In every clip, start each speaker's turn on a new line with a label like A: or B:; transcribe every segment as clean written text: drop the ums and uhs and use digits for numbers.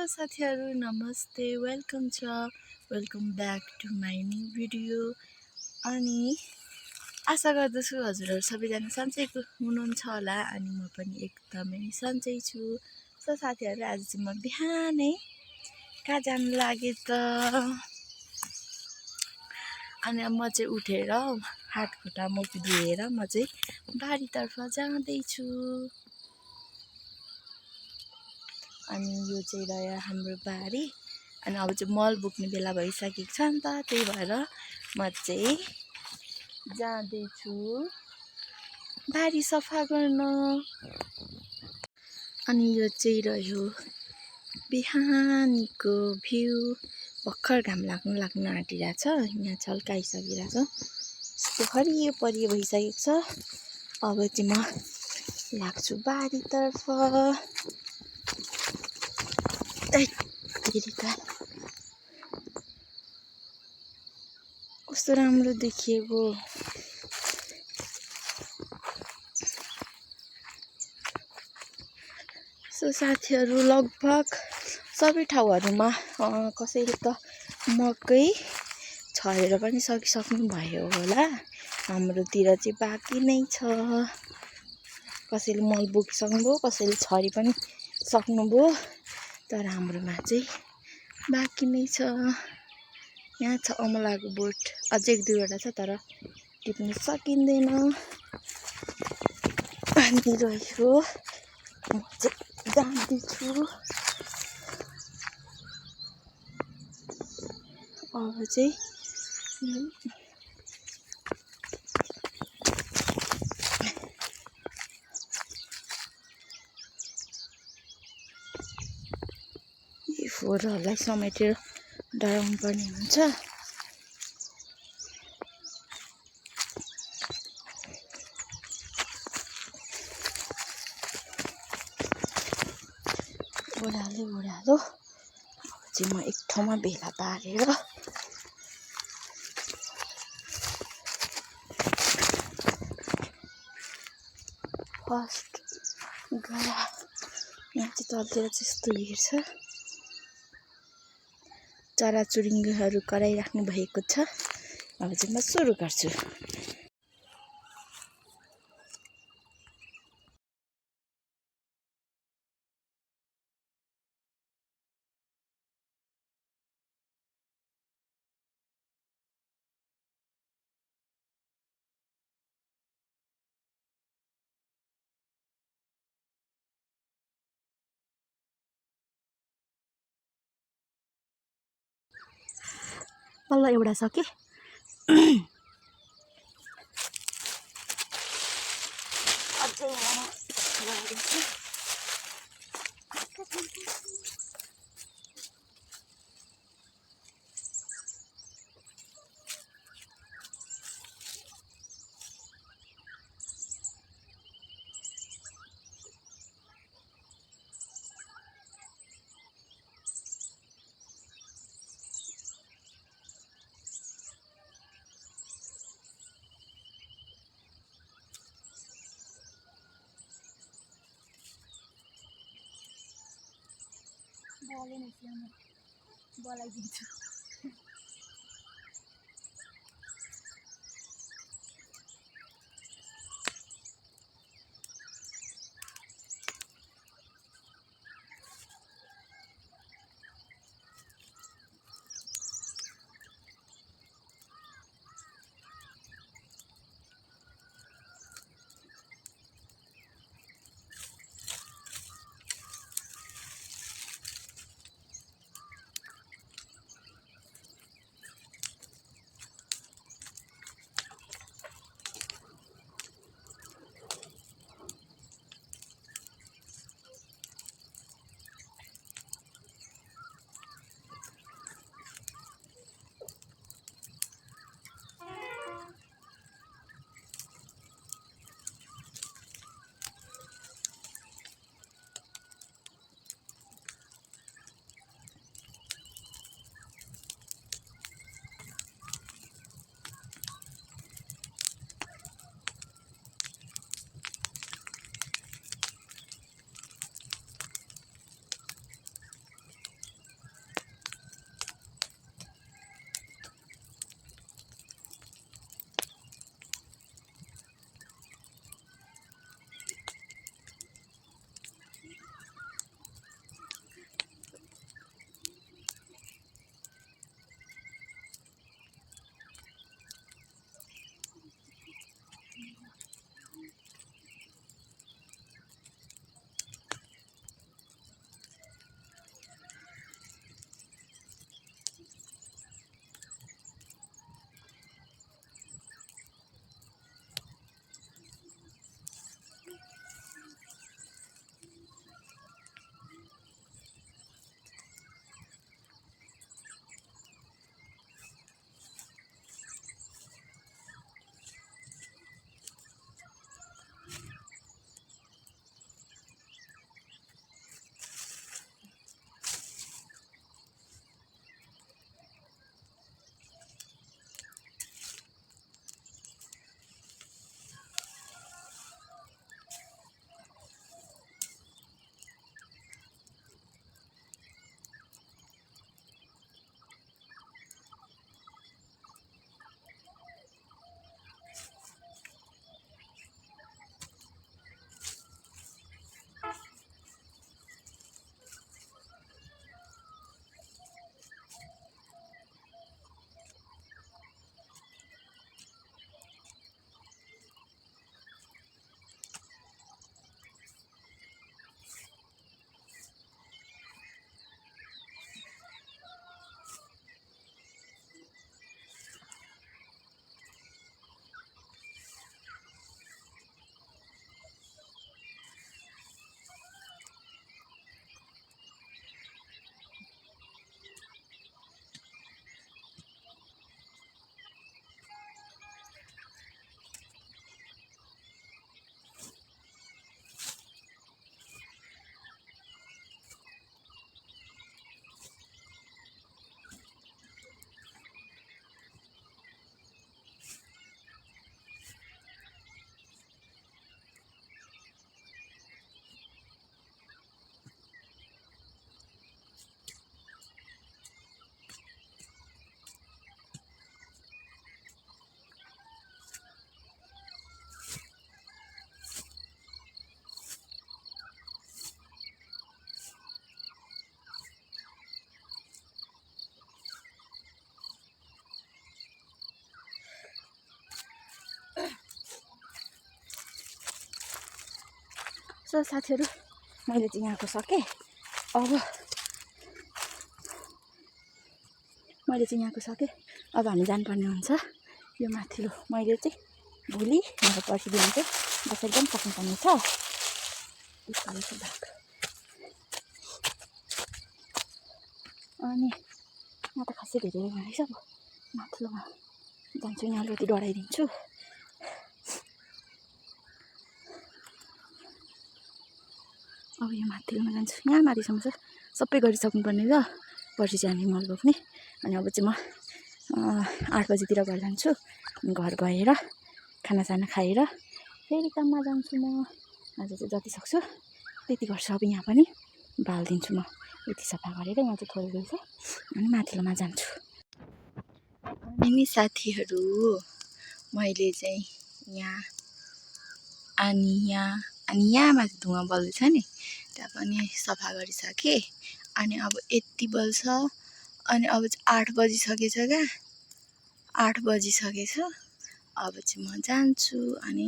A: Hello साथीहरू नमस्ते welcome back to my new video. अनि आशा गर्दछु हजुरहरू सबैजना सन्चै हुनुहुन्छ होला अनि म पनि एकदमै सन्चै छु। सो साथीहरू आज चाहिँ म बिहानै कहाँ जानु लागे त अनि म चाहिँ उठेर हात खुट्टा मुख धोएर म चाहिँ बारीतर्फ जाँदैछु। अनि यो चाहिँ रह्यो हाम्रो बारी। अनि अब चाहिँ मल बोक्ने बेला भइसकेको छ नि त, त्यही भएर म चाहिँ जाँदैछु बारी सफा गर्न। अनि यो चाहिँ रह्यो बिहानीको भ्यू। भर्खर घाम लाग्नु आँटिरहेको छ, यहाँ झल्काइसकिरहेको छ, यस्तो हरियो परियो भइसकेको छ। अब चाहिँ म लाग्छु बारीतर्फ। कस्तो राम्रो देखिएको। सो साथीहरू लगभग सबै ठाउँहरूमा कसैले त मकै छरेर पनि सकिसक्नु भयो होला। हाम्रोतिर चाहिँ बाँकी नै छ। कसैले मल बोकिसक्नुभयो, कसैले छरी पनि सक्नुभयो, तर हाम्रोमा चाहिँ बाँकी नै छ। यहाँ छ अमलाको बोट, अझै 1-2वटा छ तर टिप्न सकिँदैन। अनि रह्यो म चाहिँ जाँदैछु। अब चाहिँ यी फोहोरहरूलाई समेटेर डराउनु पर्ने हुन्छ। ओह्रालो अब चाहिँ म एक ठाउँमा भेला पारेर फर्स्ट गरा। यहाँ चाहिँ तलतिर चाहिँ यस्तो हेर्छ, चराचुरुङ्गीहरू कराइराख्नु भएको छ। अब चाहिँ म सुरु गर्छु। बल्ल एउटा छ कि अझै बोलाइदिन्छु। सो साथीहरू मैले चाहिँ यहाँको सकेँ। अब मैले चाहिँ यहाँको सकेँ। अब हामी जानुपर्ने हुन्छ यो माथिल्लो। मैले चाहिँ भोलि मेरो पर्सि बिहान चाहिँ बस एकदम सक्नुपर्ने छ। अनि यहाँ त खासै धेरै रहेछ। अब माथिल्लोमा जान्छु, यहाँ अलिकति डराइदिन्छु। अब यो माथिल्लोमा जान्छु, यहाँ माथिसम्म चाहिँ सबै गरिसक्नुपर्ने र पर्सि चाहिँ हामी मल बोक्ने। अनि अब चाहिँ म 8 बजीतिर घर जान्छु। घर गएर खानासाना खाएर फेरि काममा जान्छु म। आज चाहिँ जति सक्छु त्यति गर्छु। अब यहाँ पनि बालिदिन्छु म, यति सफा गरेर। यहाँ चाहिँ थोरै रहेछ अनि माथिल्लोमा जान्छु। अनि साथीहरू मैले चाहिँ यहाँमा धुवा बल्छ नि, त्यहाँ पनि सफा गरिसकेँ। अनि अब यति बल्छ। अनि अब चाहिँ 8 बजिसकेछ क्या, 8 बजिसकेछ। अब चाहिँ म जान्छु। अनि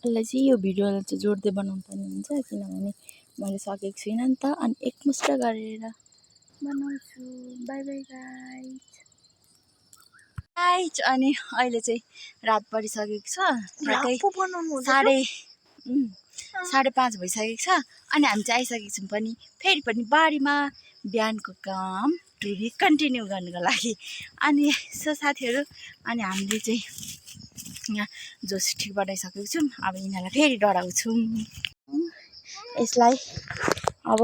A: यसलाई चाहिँ यो भिडियोलाई चाहिँ जोड्दै बनाउनु पर्ने हुन्छ, किनभने मैले सकेको छुइनँ नि त। अनि एकमुष्ट गरेर बनाउँछु। By by guys. अनि अहिले चाहिँ रात परिसकेको छ, 5:30 भइसकेको छ। अनि हामी चाहिँ आइसकेको छौँ पनि फेरि पनि बारीमा बिहानको काम फेरि कन्टिन्यू गर्नुको लागि। अनि सो साथीहरू, अनि हामीले चाहिँ यहाँ जोस ठिक बनाइसकेको छौँ। अब यिनीहरूलाई फेरि डराउँछौँ। यसलाई अब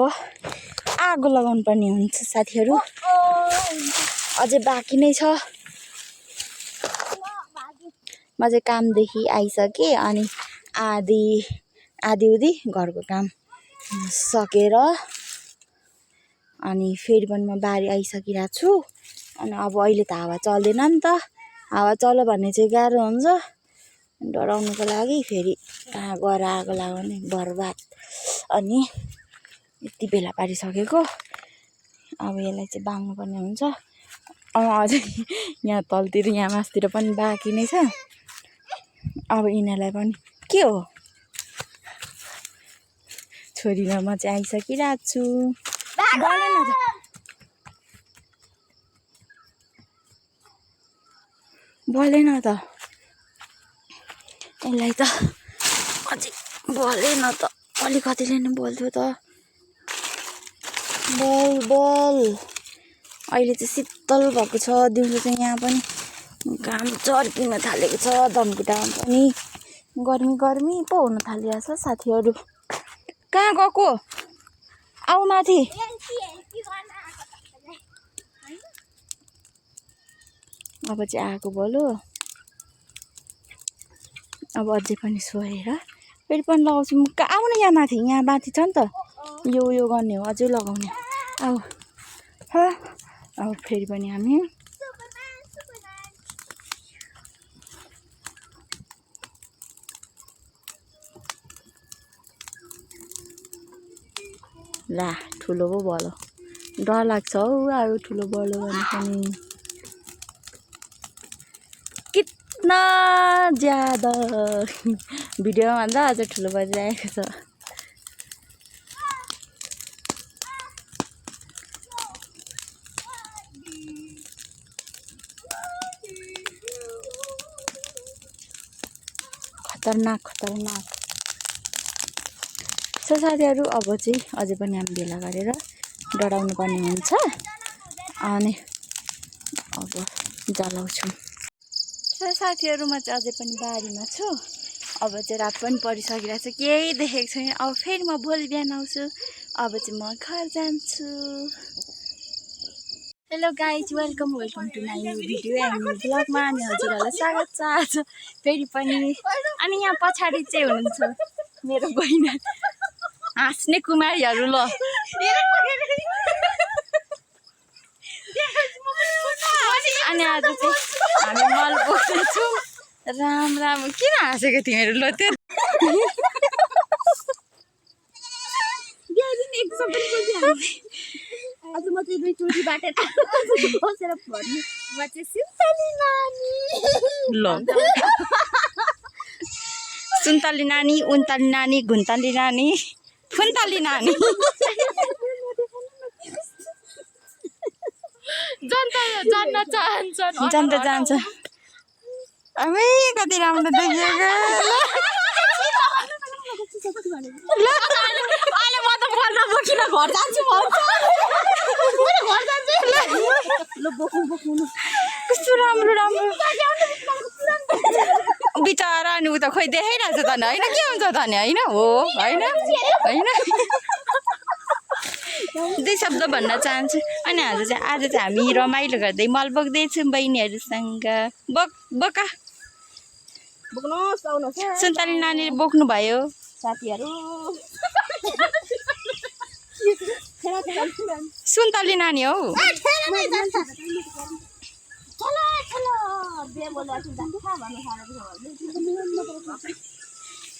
A: आगो लगाउनु पर्ने हुन्छ साथीहरू। अझै बाँकी नै छ। म चाहिँ कामदेखि आइसकेँ। अनि आधी घरको काम सकेर अनि फेरि पनि म बारी आइसकिरहेको छु। अनि अब अहिले त हावा चल्दैन नि त। हावा चल्यो भने चाहिँ गाह्रो हुन्छ डराउनुको लागि। फेरि कहाँ गएर आगो लगाउने बर्बाद। अनि यति बेला पारिसकेको। अब यसलाई चाहिँ बाल्नुपर्ने हुन्छ। अझै यहाँ तलतिर यहाँ मासतिर पनि बाँकी नै छ। अब यिनीहरूलाई पनि के हो, छोरीमा म चाहिँ आइसकिरहेको छु। बलेन त यसलाई त अझै बलेन त। अलिकतिले नै बोल्थ्यो त। बल अहिले चाहिँ शीतल भएको छ। दिउँसो चाहिँ यहाँ पनि घाम चर्किन थालेको छ। धनकुटामा पनि गर्मी पो हुन थालिरहेछ साथीहरू। कहाँ गएको? आऊ माथि। अब चाहिँ आगो बल्यो। अब अझै पनि सोहेर फेरि पनि लगाउँछु। आऊ न यहाँ माथि। यहाँ माथि छ नि त, यो गर्ने हो, अझै लगाउने। आऊ अब फेरि पनि हामी ला ठुलो पो भयो। डर लाग्छ हौ अब ठुलो बल्यो भने पनि। कितना ज्यादा भिडियोमा भन्दा अझ ठुलो बजिरहेको छ। खतरनाक। सो साथीहरू अब चाहिँ अझै पनि हामी भेला गरेर डराउनु पर्ने हुन्छ। अनि अब जलाउँछौँ। सो साथीहरू म चाहिँ अझै पनि बारीमा छु। अब चाहिँ रात पनि परिसकिरहेको छ, केही देखेको छैन। अब फेरि म भोलि बिहान आउँछु। अब चाहिँ म घर जान्छु। Hello guys, welcome to my new video and new ब्लगमा। अनि हजुरहरूलाई स्वागत छ आज फेरि पनि। अनि यहाँ पछाडि चाहिँ हुनुहुन्छ मेरो बहिनी, हाँस्ने कुमारीहरू। ल अनि आज चाहिँ हामी मल बोक्दैछौँ। राम किन हाँसेको तिमीहरू? ल त्यो आज म चाहिँ दुई चोरी बाटेर बसेर भन्नु। म चाहिँ सिम्पली नानी। ल
B: सुन्तली नानी, उन्तली नानी, घुन्तली नानी, फुन्तली नानी।
A: जान्न चाहन्छन्।
B: जान्छ जान्छ। अबे कति राम्रो देखिएको।
A: अहिले म त बोल्न बोकिन घर जान्छु भन्छ। घर जान्छु। ल बोक्नु।
B: कस्तो राम्रो राम्रो। बिचरा अनि उता खोइ देखाइरहेछ त नि होइन, के हुन्छ त नि होइन हो होइन होइन। दुई शब्द भन्न चाहन्छु। अनि आज चाहिँ हामी रमाइलो गर्दै मल बोक्दैछौँ बहिनीहरूसँग। बोका सुन्तली नानीले बोक्नु भयो
A: साथीहरू।
B: सुन्तली नानी हौ।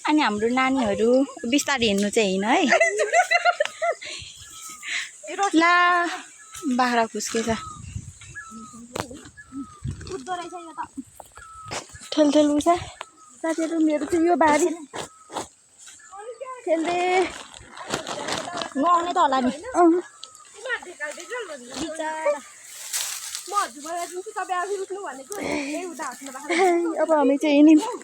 B: अनि हाम्रो नानीहरू बिस्तारै हिँड्नु चाहिँ होइन है। ला बाख्रा खुस्केछ। ठेलठेल उठ साथीहरू। मेरो चाहिँ यो बारी खेल्दै
A: नआउने त होला नि।
B: अब हामी चाहिँ हिँड्यौँ।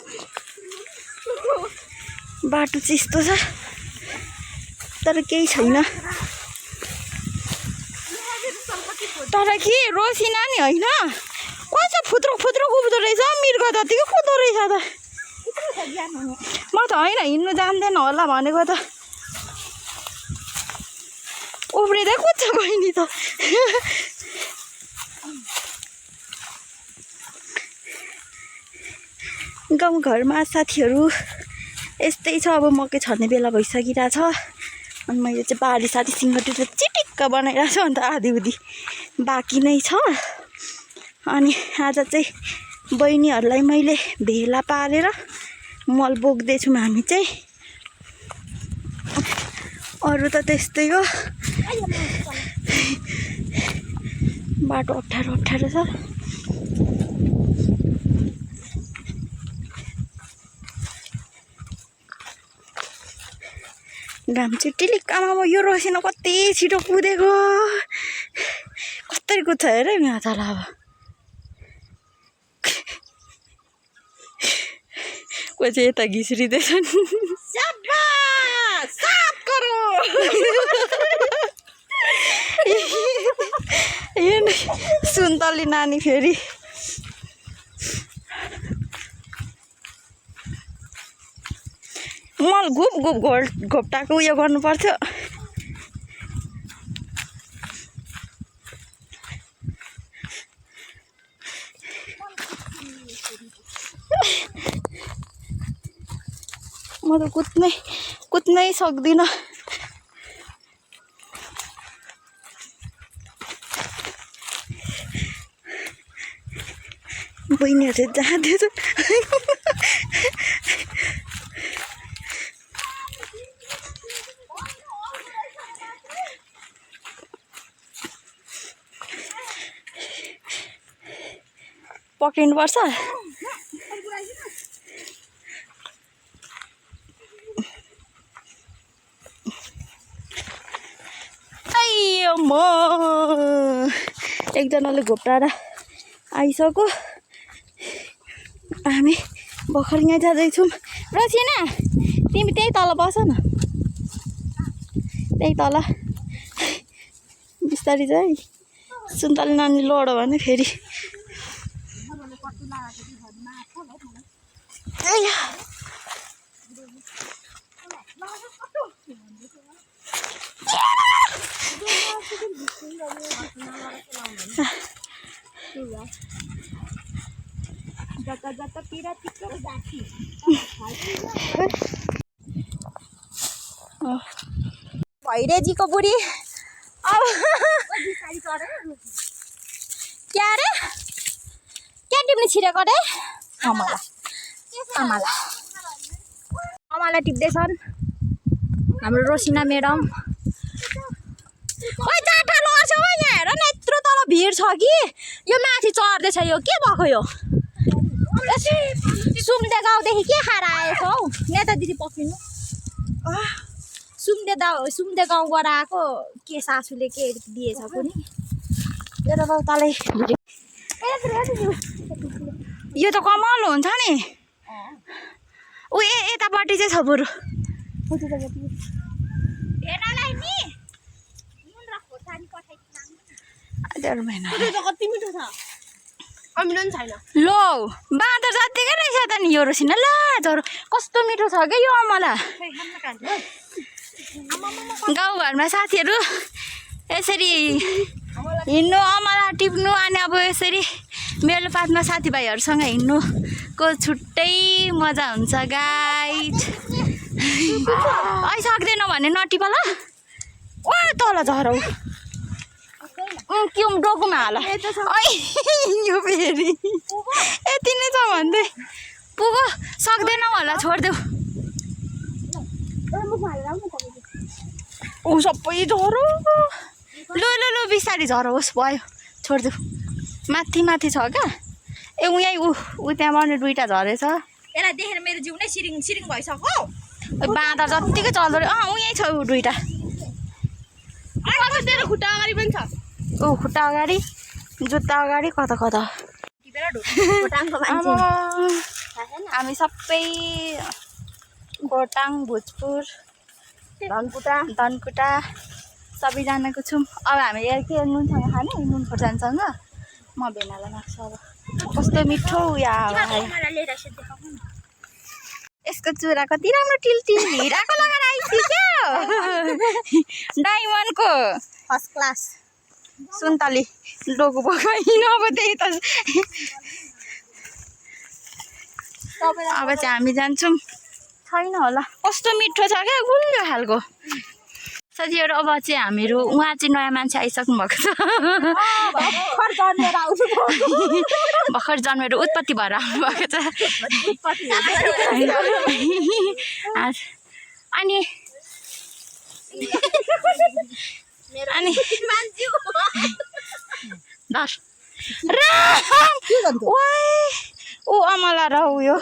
B: बाटो चाहिँ यस्तो छ तर केही छैन। तर के रोसिना नि होइन, कस्तो फुत्रो फुत्रो कुद्दो रहेछ मृग जतिको कुद्दो रहेछ त। म त होइन हिँड्नु जान्दैन होला भनेको त उफ्रिँदै कुद्छ बहिनी त। गाउँघरमा साथीहरू यस्तै छ। अब मकै छर्ने बेला भइसकिरहेछ। अनि मैले चाहिँ बारी सारी सिङ्गटेर चिटिक्क बनाइरहेको छु। अन्त आधीउधी बाँकी नै छ। अनि आज चाहिँ बहिनीहरूलाई मैले भेला पारेर मल बोक्दैछौँ हामी चाहिँ। अरू त त्यस्तै हो। बाटो अप्ठ्यारो अप्ठ्यारो छ। घाम चाहिँ टिलिक्कामा म यो रोसिना कति छिटो कुदेको। कसरी कुद्छ हेर यहाँ तल। अब कोही चाहिँ यता घिस्रिँदैछन्। सुन्तली नानी फेरि मल घुप घुप घोप्टाको उयो गर्नु पर्थ्यो। म त कुद्नै सक्दिनँ। बहिनीहरू जाँदैछ। पक्रिनुपर्छ। म एकजनाले घोप्टाएर आइसक्यो। हामी भर्खर यहाँ जाँदैछौँ। रसिना तिमी त्यही तल बस न, त्यही तल बिस्तारी चाहिँ। सुन्तली नानी लड्यो भने फेरि भैरेजीको बुढी अब क्या रे क्या टिप्ने छिरेको रे? आमालाई टिप्दैछन् हाम्रो रोसिना म्याडम। ओइ जाँठा लड्छ हो यहाँ हेर न, यत्रो तल भिड छ कि यो माथि चढ्दैछ। यो के भएको यो?
C: सुम्दे गाउँदेखि के खाएर आएछ हौ नेता दिदी पक्रिनु सुम्दे गाउँबाट आएको के सासूले के दिएछ कुनि
B: यो त तलै यो त कमल हुन्छ नि ऊ यतापट्टि चाहिँ छ बरु
C: भेनालाई नि नुन र खोर्सानी पठाइदिनु
A: कति मिठो छ अमिलो नि छैन
B: लो बाँदर जत्तिकै रहेछ त नि यो रोसिन ल झरो कस्तो मिठो छ क्या यो अमला गाउँघरमा साथीहरू यसरी हिँड्नु अमला टिप्नु अनि अब यसरी मेलोपातमा साथीभाइहरूसँग हिँड्नुको छुट्टै मजा हुन्छ गाइज सक्दैन भने नटिप ल ओ तल झरौ के डोकुमा हाल यो फेरि यति नै छ भन्दै पुगो सक्दैन होला छोडिदेऊ ऊ सबै झरो लु बिस्तारी झरोस् भयो छोडिदेऊ माथि छ क्या ए ऊ यहीँ ऊ त्यहाँबाट दुइटा झरेछ
C: यसलाई देखेर मेरो जिउ नै सिरिङ भइसक्यो
B: बाँदर जत्तिकै चल्दो रहेछ ऊ यहीँ छ ऊ दुइटा
A: खुट्टा अगाडि पनि छ
B: ऊ खुट्टा अगाडि जुत्ता अगाडि कता हामी सबै खोटाङ भोजपुर धनकुटा सबैजनाको छौँ अब हामी के नुनसँग खाने नुन खोर्सानीसँग म भेनालाई माग्छु अब कस्तो मिठो उयो यसको चुरा कति राम्रो टिल्टिल हिराको लगाएर आइसक्यो डायमन्डको
C: फर्स्ट क्लास
B: सुन्तली डोको पकाइन अब त्यही त अब चाहिँ हामी जान्छौँ छैन होला कस्तो मिठो छ क्या गुलियो खालको साथीहरू अब चाहिँ हामीहरू उहाँ चाहिँ नयाँ मान्छे आइसक्नु भएको छ भर्खर जन्मेर उत्पत्ति भएर आउनुभएको छ अनि ऊ अमला र उयो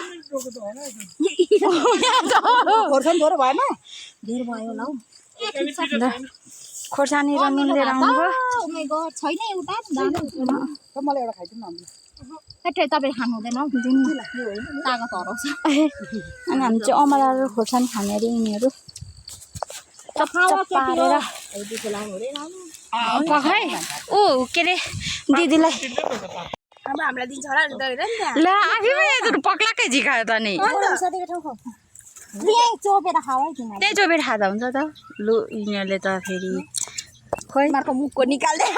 B: खोर्सानी र नुन लिएर आउनुभयो
C: छैन एउटा मलाई एउटा खाइदिनु न तपाईँ खानु हुँदैन तागत हराउँछ
B: अनि हामी चाहिँ अमला र खोर्सानी खाने अरे यिनीहरू पारेर पखाइ ऊ के अरे दिदीलाई
A: अब हामीलाई दिन्छ होला
B: ल आफै पक्लाकै झिकायो त नि
C: चोपेर खाऊ
B: त्यही चोपेर खाँदा हुन्छ त लु यिनीहरूले त फेरि खोइ
C: मुखको निकाल्दै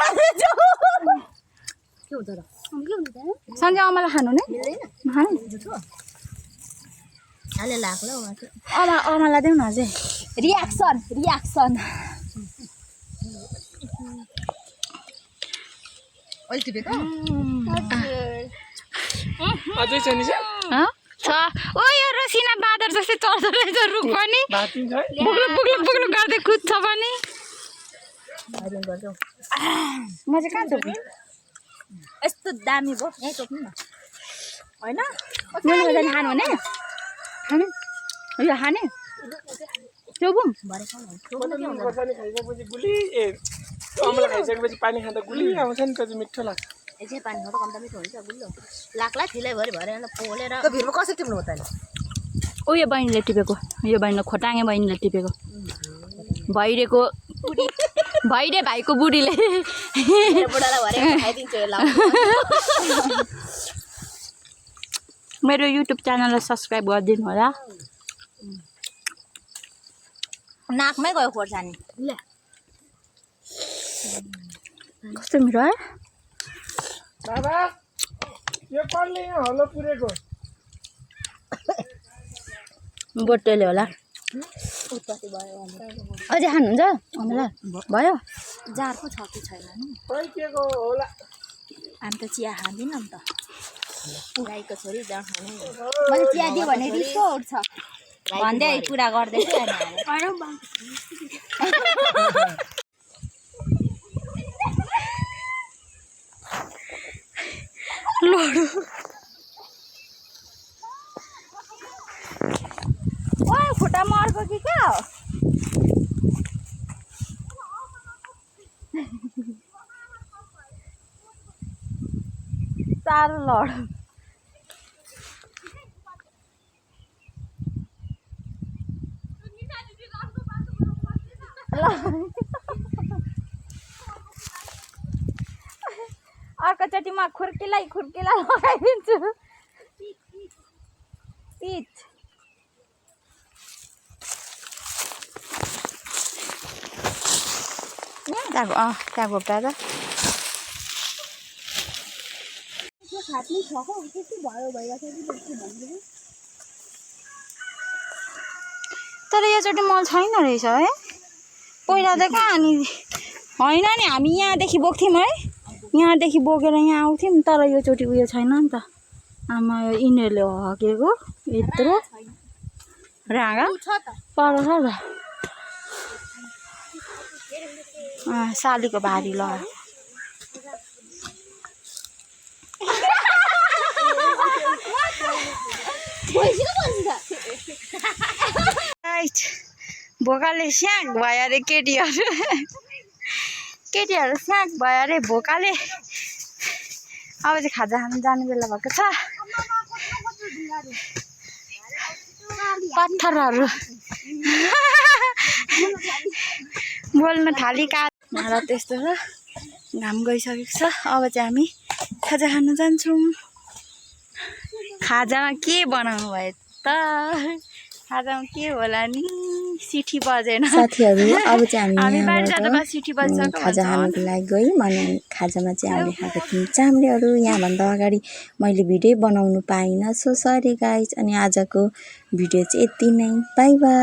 B: सन्जय अमला खानु नै अमला देऊ न अझै
C: रियाक्सन
A: अझै छ नि
B: छ ओ यो रसिना बाँदर जस्तै चल्दो रहेछ रुख पनि बुक्लुक गर्दै कुद्छ पनि म चाहिँ कहाँ चोक्नु
C: यस्तो दामी भयो यहीँ चोक्नु न होइन
B: खानु हुने खाने यो खाने चोबुम
A: अमला खाइसकेपछि पानी खाँदा गुली आउँछ नि त मिठो लाग्छ
C: यसै पानी खाँदा कम्ता मिठो हुन्छ गुल्लो लाग्ला फिलैभरि भएर पोलेर भिरमा कसरी टिप्नु हो त
B: ओ यो बहिनीले टिपेको यो बहिनीले खोटाङे बहिनीले टिपेको भैरेको भैरे भाइको बुढीले मेरो युट्युब च्यानललाई सब्सक्राइब गरिदिनु होला
C: नाकमै गयो खोर्सानी ल
B: कस्तो मिठो है
A: बाबा यो कसले यहाँ हलो पुरेको
B: बोटेले होला अझै खानुहुन्छ अमला भयो
C: जार पो छ कि छैन नि
A: खोइ के को होला
C: हामी त चिया खाँदैनौँ नि त गाईको छोरी जहाँ खाने मैले चिया दियो भने रिसो उठ्छ भन्दै कुरा गर्दैछु
B: साह्रो लड अर्कोचोटि म खुर्कीलाई लगाइदिन्छु पिच त्यहाँ घोप्टा त तर योचोटि मल छैन रहेछ है पहिला त कहाँ अनि होइन नि हामी यहाँदेखि बोक्थ्यौँ है यहाँदेखि बोकेर यहाँ आउँथ्यौँ तर योचोटि उयो छैन नि त आमा यिनीहरूले हकेको यत्रो राँगा पर छ त सालीको भारी लगायो भोकाले स्याक भयो अरे केटीहरू स्याक भयो अरे भोकाले अब चाहिँ खाजा खानु जाने बेला भएको छ पत्थरहरू बोल्न थाली काँडा त्यस्तो छ घाम गइसकेको छ अब चाहिँ हामी खाजा खानु जान्छौँ खाजामा के बनाउनु भयो त खाजामा के होला नि सिटी बजेन
C: साथीहरू अब चाहिँ
B: हामी बाहिर जाँदा सिटी बजिसक्यो
C: खाजा खानुको लागि गयौँ अनि खाजामा चाहिँ हामीले खाएको थियौँ चाम्रेहरू यहाँभन्दा अगाडि मैले भिडियो बनाउनु पाइनँ सो सरी गाइज अनि आजको भिडियो चाहिँ यति नै बाई बाई